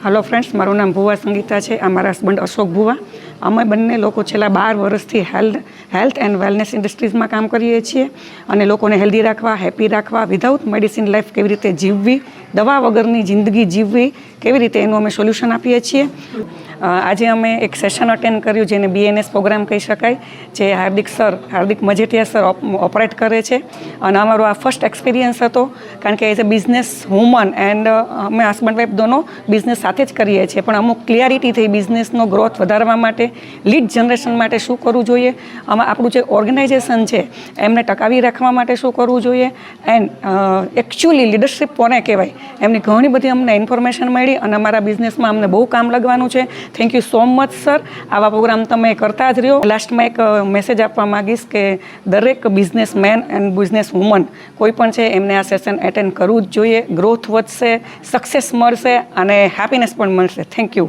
Hello friends, मारू नाम भुवा संगीता है। आ मारा हस्बंड अशोक भुवा। अमे बंने लोग छेल्ला 12 वर्षथी हेल्थ एंड वेलनेस इंडस्ट्रीज में काम करीए छीए अने लोकोने healthy राखवा, happy राखवा, without medicine life केवी रीते जीववी, दवा वगरनी जिंदगी जीववी केवी रीते एनुं अमे सोल्यूशन आपीए छीए। आज अमे एक सेशन अटेन्ड कर्युं जेने BNS प्रोग्राम कही शकाय, जे हार्दिक मजेठिया सर ऑपरेट करे छे अने अमारो आ फर्स्ट एक्सपीरियंस हतो, कारण के as a business woman and अमे हस्बंड वाइफ दोनों बिजनेस साथे ज करीए छीए, पण अमुक क्लियरिटी थई बिजनेसनो ग्रोथ वधारवा माटे, लीड जनरेशन माटे शुं करवुं जोईए, आपणुं जे ऑर्गेनाइजेशन छे एमने टकावी राखवा माटे शुं करवुं जोईए एंड एक्चुअली लीडरशिप कोने कहेवाय एमनी घणी बधी अમને इन्फॉर्मेशन मळी अने अमारा बिजनेसमां अમને बहु काम लगवानुं छे। Thank you so much sir. आवा प्रोग्राम तमे करता ज रह्यो। लास्ट में एक मेसेज आपवा मांगीश के दरेक बिजनेसमेन एंड बिजनेस वुमन कोई पण छे एमने आ सेशन एटेन्ड करवुं ज जोईए। ग्रोथ वधशे, सक्सेस मळशे अने हेपीनेस पण मळशे। Thank you.